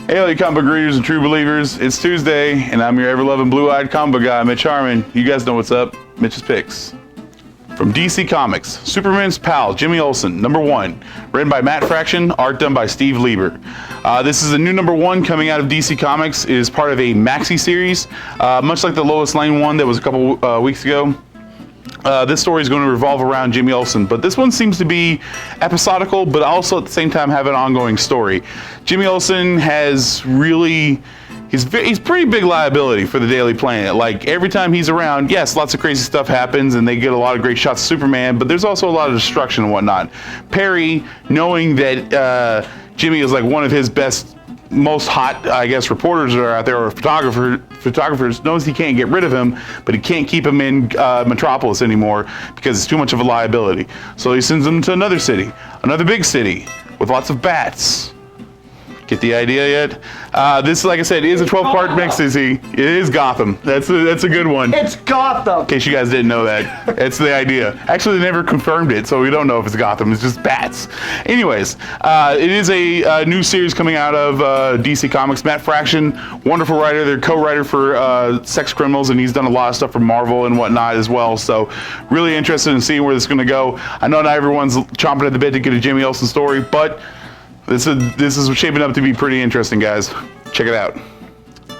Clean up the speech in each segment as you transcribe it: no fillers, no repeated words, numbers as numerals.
Hey, all you comic book readers and true believers. It's Tuesday, and I'm your ever-loving blue-eyed comic book guy, Mitch Harmon. You guys know what's up. Mitch's Picks. From DC Comics, Superman's pal, Jimmy Olsen, #1. Written by Matt Fraction, art done by Steve Lieber. This is a new #1 coming out of DC Comics. It is part of a maxi series, much like the Lois Lane one that was a couple weeks ago. This story is going to revolve around Jimmy Olsen, but this one seems to be episodical, but also at the same time have an ongoing story. Jimmy Olsen has really, he's pretty big liability for the Daily Planet. Like, every time he's around, yes, lots of crazy stuff happens and they get a lot of great shots of Superman, but there's also a lot of destruction and whatnot. Perry, knowing that Jimmy is like one of his best, most hot, I guess, reporters that are out there, or photographers, knows he can't get rid of him, but he can't keep him in Metropolis anymore because it's too much of a liability. So he sends him to another city, another big city with lots of bats. Get the idea yet? This, like I said, is a 12-part mixtape. It is Gotham. That's a good one. It's Gotham! In case you guys didn't know that. That's the idea. Actually, they never confirmed it, so we don't know if it's Gotham. It's just bats. Anyways, it is a new series coming out of DC Comics. Matt Fraction, wonderful writer. They're co-writer for Sex Criminals, and he's done a lot of stuff for Marvel and whatnot as well. So really interested in seeing where this is going to go. I know not everyone's chomping at the bit to get a Jimmy Olsen story, but this is shaping up to be pretty interesting, guys. Check it out.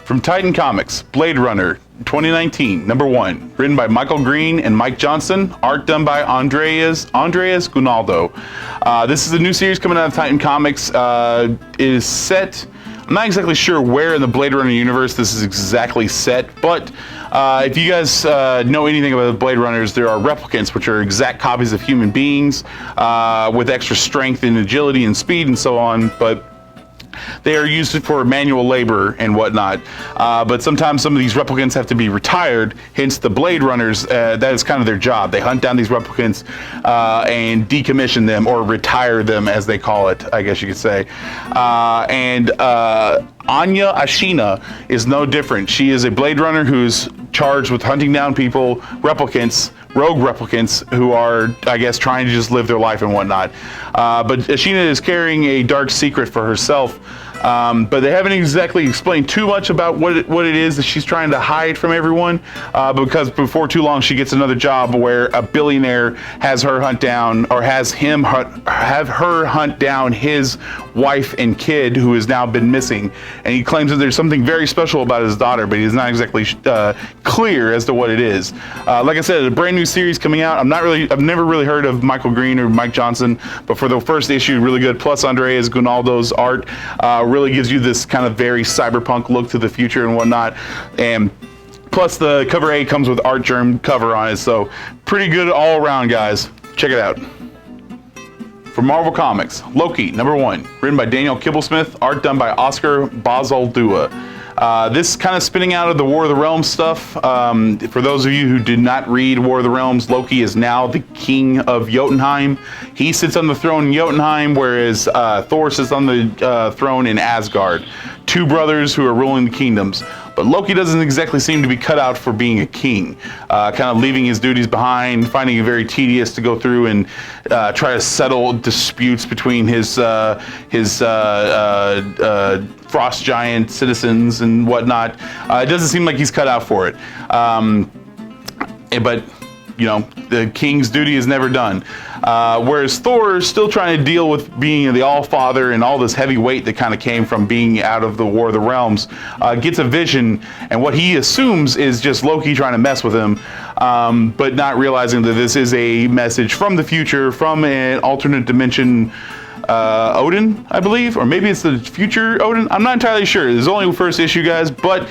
From Titan Comics, Blade Runner 2019, #1. Written by Michael Green and Mike Johnson. Art done by Andreas Gunaldo. This is a new series coming out of Titan Comics. It is set, I'm not exactly sure where in the Blade Runner universe this is exactly set, but if you guys know anything about the Blade Runners, there are replicants, which are exact copies of human beings with extra strength and agility and speed and so on, but they are used for manual labor and whatnot. But sometimes some of these replicants have to be retired, hence the Blade Runners, that is kind of their job. They hunt down these replicants and decommission them, or retire them as they call it, I guess you could say. Anya Ashina is no different. She is a Blade Runner who's charged with hunting down people, replicants, rogue replicants, who are, I guess, trying to just live their life and whatnot. But Ashina is carrying a dark secret for herself. But they haven't exactly explained too much about what it is that she's trying to hide from everyone, because before too long she gets another job where a billionaire has her hunt down, or have her hunt down his wife and kid, who has now been missing, and he claims that there's something very special about his daughter, but he's not exactly clear as to what it is. Like I said, a brand new series coming out. I've never really heard of Michael Green or Mike Johnson, but for the first issue, really good. Plus Andreas Gunaldo's art really gives you this kind of very cyberpunk look to the future and whatnot. And plus the cover A comes with Art Germ cover on it, so pretty good all around, guys. Check it out. From Marvel Comics, Loki #1. Written by Daniel Kibblesmith, art done by Oscar Bazaldua. This kind of spinning out of the War of the Realms stuff. For those of you who did not read War of the Realms, Loki is now the king of Jotunheim. He sits on the throne in Jotunheim, whereas Thor sits on the throne in Asgard. Two brothers who are ruling the kingdoms. But Loki doesn't exactly seem to be cut out for being a king, kind of leaving his duties behind, finding it very tedious to go through and try to settle disputes between his frost giant citizens and whatnot. It doesn't seem like he's cut out for it. But you know, the king's duty is never done. Whereas Thor is still trying to deal with being the All-Father and all this heavy weight that kind of came from being out of the War of the Realms, gets a vision, and what he assumes is just Loki trying to mess with him, but not realizing that this is a message from the future, from an alternate dimension, Odin, I believe, or maybe it's the future Odin. I'm not entirely sure. There's only the first issue, guys, but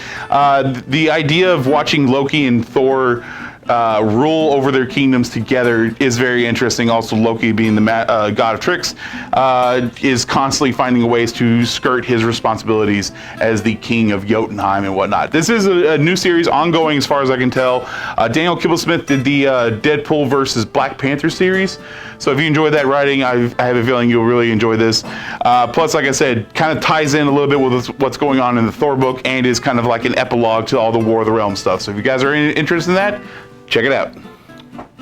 the idea of watching Loki and Thor rule over their kingdoms together is very interesting. Also, Loki, being the god of tricks, is constantly finding ways to skirt his responsibilities as the king of Jotunheim and whatnot. This is a new series, ongoing as far as I can tell. Daniel Kibblesmith did the Deadpool versus Black Panther series, so if you enjoyed that writing, I have a feeling you'll really enjoy this. Plus, like I said, kind of ties in a little bit with what's going on in the Thor book, and is kind of like an epilogue to all the War of the Realms stuff. So if you guys are interested in that, check it out.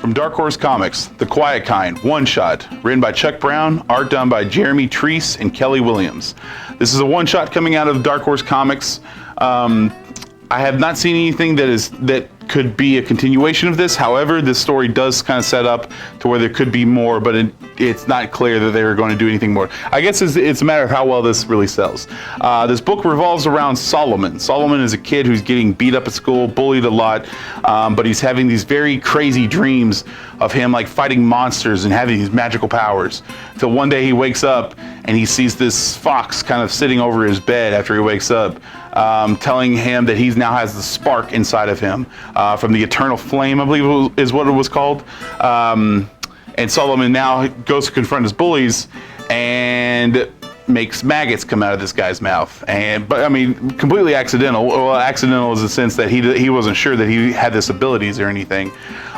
From Dark Horse Comics, The Quiet Kind, one-shot, written by Chuck Brown, art done by Jeremy Treese and Kelly Williams. This is a one-shot coming out of Dark Horse Comics. I have not seen anything that could be a continuation of this. However, this story does kind of set up to where there could be more, but it's not clear that they were going to do anything more. I guess it's a matter of how well this really sells. This book revolves around Solomon. Solomon is a kid who's getting beat up at school, bullied a lot, but he's having these very crazy dreams of him like fighting monsters and having these magical powers. Till one day he wakes up and he sees this fox kind of sitting over his bed after he wakes up, telling him that he now has the spark inside of him from the eternal flame, I believe is what it was called. And Solomon now goes to confront his bullies and makes maggots come out of this guy's mouth. But I mean, completely accidental. Well, accidental is the sense that he wasn't sure that he had this abilities or anything.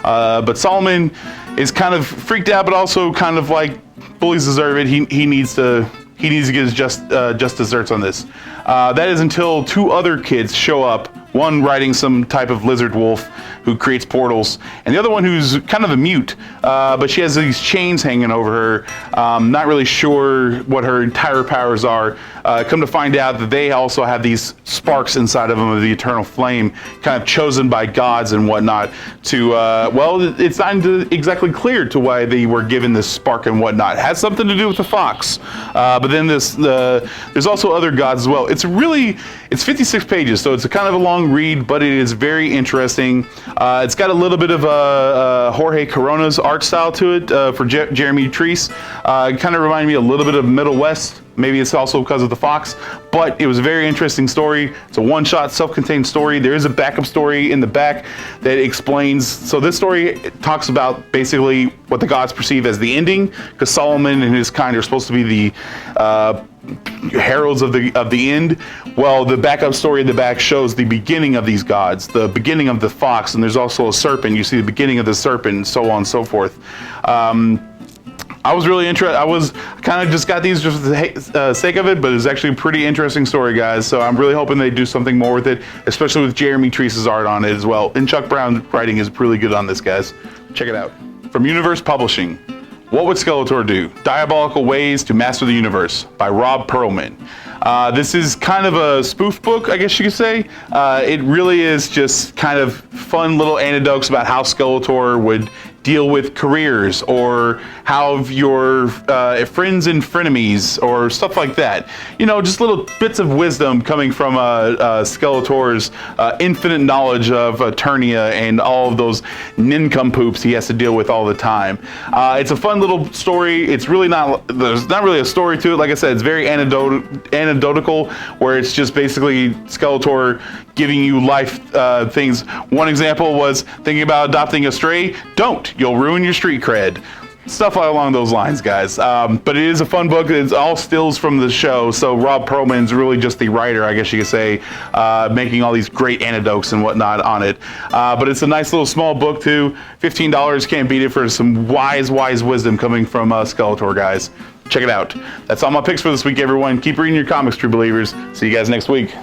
But Solomon is kind of freaked out, but also kind of like, bullies deserve it. He needs to get his just desserts on this. That is until two other kids show up, one riding some type of lizard wolf who creates portals, and the other one who's kind of a mute, but she has these chains hanging over her, not really sure what her entire powers are. Come to find out that they also have these sparks inside of them of the eternal flame, kind of chosen by gods and whatnot to, well, it's not exactly clear to why they were given this spark and whatnot. It has something to do with the fox, but then there's also other gods as well. It's 56 pages, so it's a kind of a long read, but it is very interesting. It's got a little bit of Jorge Corona's art style to it for Jeremy Treese. It kind of reminded me a little bit of Middle West. Maybe it's also because of the fox, but it was a very interesting story. It's a one-shot, self-contained story. There is a backup story in the back that explains. So this story talks about basically what the gods perceive as the ending, because Solomon and his kind are supposed to be the heralds of the end. Well, the backup story in the back shows the beginning of these gods, the beginning of the fox, and there's also a serpent. You see the beginning of the serpent, and so on and so forth. I was really interested. I kind of just got these just for the sake of it, but it's actually a pretty interesting story, guys. So I'm really hoping they do something more with it, especially with Jeremy Treese's art on it as well. And Chuck Brown's writing is really good on this, guys. Check it out. From Universe Publishing, What Would Skeletor Do? Diabolical Ways to Master the Universe by Rob Perlman. This is kind of a spoof book, I guess you could say. It really is just kind of fun little anecdotes about how Skeletor would deal with careers, or how your friends and frenemies, or stuff like that. You know, just little bits of wisdom coming from Skeletor's infinite knowledge of Eternia and all of those nincompoops he has to deal with all the time. It's a fun little story. It's really there's not really a story to it. Like I said, it's very anecdotal, where it's just basically Skeletor giving you life things. One example was thinking about adopting a stray. Don't. You'll ruin your street cred. Stuff along those lines, guys. But it is a fun book. It's all stills from the show, so Rob Perlman's really just the writer, I guess you could say, making all these great anecdotes and whatnot on it. But it's a nice little small book too. $15, can't beat it for some wise wisdom coming from Skeletor, guys. Check it out. That's all my picks for this week, everyone. Keep reading your comics, true believers. See you guys next week.